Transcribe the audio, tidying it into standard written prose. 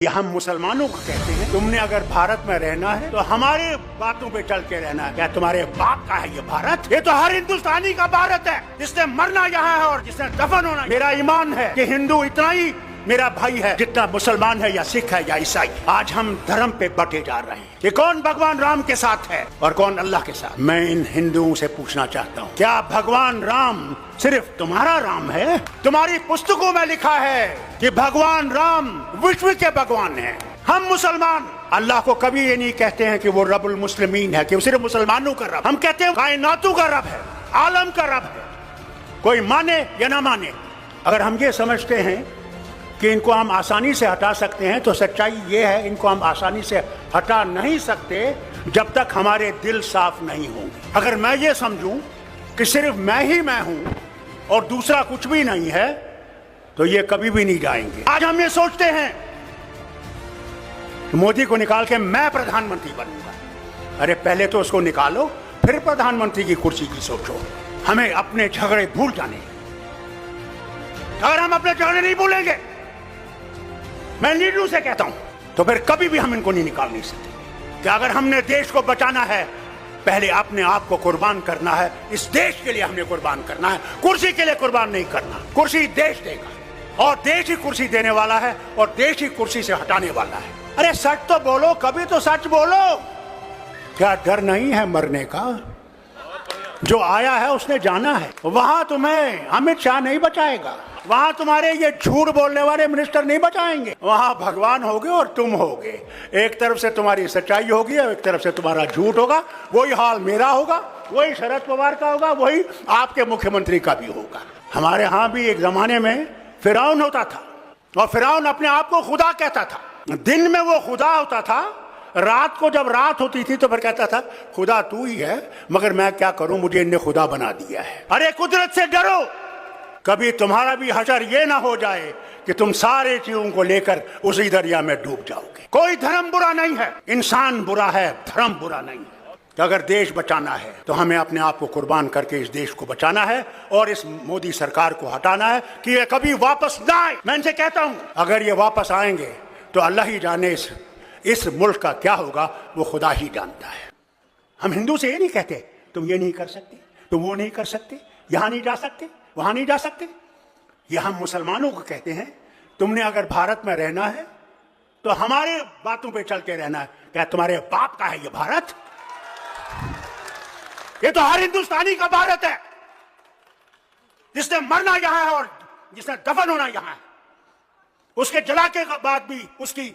ये हम मुसलमानों को कहते हैं, तुमने अगर भारत में रहना है तो हमारे बातों पे चल के रहना है। क्या तुम्हारे बाप का है ये भारत? ये तो हर हिंदुस्तानी का भारत है, जिसने मरना यहाँ है और जिसने दफन होना। मेरा ईमान है कि हिंदू इतना ही मेरा भाई है जितना मुसलमान है या सिख है या ईसाई। आज हम धर्म पे बटे जा रहे हैं कि कौन भगवान राम के साथ है और कौन अल्लाह के साथ। मैं इन हिंदुओं से पूछना चाहता हूँ, क्या भगवान राम सिर्फ तुम्हारा राम है? तुम्हारी पुस्तकों में लिखा है कि भगवान राम विश्व के भगवान है। हम मुसलमान अल्लाह को कभी ये नहीं कहते हैं कि वो रब्बुल मुस्लिमीन है, कि वो सिर्फ मुसलमानों का रब। हम कहते हैं कायनातों का रब है, आलम का रब है। कोई माने या ना माने, अगर हम ये समझते हैं कि इनको हम आसानी से हटा सकते हैं तो सच्चाई ये है, इनको हम आसानी से हटा नहीं सकते जब तक हमारे दिल साफ नहीं होंगे। अगर मैं ये समझूं कि सिर्फ मैं ही मैं हूं और दूसरा कुछ भी नहीं है तो ये कभी भी नहीं जाएंगे। आज हम ये सोचते हैं कि मोदी को निकाल के मैं प्रधानमंत्री बनूंगा। अरे पहले तो उसको निकालो, फिर प्रधानमंत्री की कुर्सी की सोचो। हमें अपने झगड़े भूल जाने। अगर हम अपने झगड़े नहीं भूलेंगे, मैं लीडरों से कहता हूं, तो फिर कभी भी हम इनको नहीं निकाल नहीं सकते। कि अगर हमने देश को बचाना है, पहले अपने आप को कुर्बान करना है। इस देश के लिए हमने कुर्बान करना है, कुर्सी के लिए कुर्बान नहीं करना। कुर्सी देश देगा और देश ही कुर्सी देने वाला है और देश ही कुर्सी से हटाने वाला है। अरे सच तो बोलो, कभी तो सच बोलो। क्या डर नहीं है मरने का? जो आया है उसने जाना है। वहां तुम्हें अमित शाह नहीं बचाएगा, वहां तुम्हारे ये झूठ बोलने वाले मिनिस्टर नहीं बचाएंगे। वहां भगवान होगे और तुम होगे। एक तरफ से तुम्हारी सच्चाई होगी और एक तरफ से तुम्हारा झूठ होगा। वही हाल मेरा होगा, वही शरद पवार का होगा, वही आपके मुख्यमंत्री का भी होगा। हमारे यहाँ भी एक जमाने में फिरौन होता था और फिरौन अपने आप को खुदा कहता था। दिन में वो खुदा होता था, रात को जब रात होती थी तो फिर कहता था खुदा तू ही है, मगर मैं क्या करूं, मुझे इनने खुदा बना दिया है। अरे कुदरत से डरो, कभी तुम्हारा भी हशर ये ना हो जाए कि तुम सारे चीजों को लेकर उसी दरिया में डूब जाओगे। कोई धर्म बुरा नहीं है, इंसान बुरा है, धर्म बुरा नहीं है। तो अगर देश बचाना है तो हमें अपने आप को कुर्बान करके इस देश को बचाना है और इस मोदी सरकार को हटाना है कि ये कभी वापस ना आए। मैं इनसे कहता हूं, अगर ये वापस आएंगे तो अल्लाह ही जाने इस मुल्क का क्या होगा, वो खुदा ही जानता है। हम हिंदू से ये नहीं कहते तुम ये नहीं कर सकते, तुम वो नहीं कर सकते, यहां नहीं जा सकते, वहां नहीं जा सकते। ये हम मुसलमानों को कहते हैं, तुमने अगर भारत में रहना है तो हमारे बातों पे चल के रहना है। क्या तुम्हारे बाप का है ये भारत? ये तो हर हिंदुस्तानी का भारत है, जिसने मरना यहां है और जिसने दफन होना यहां है। उसके जला के बाद भी उसकी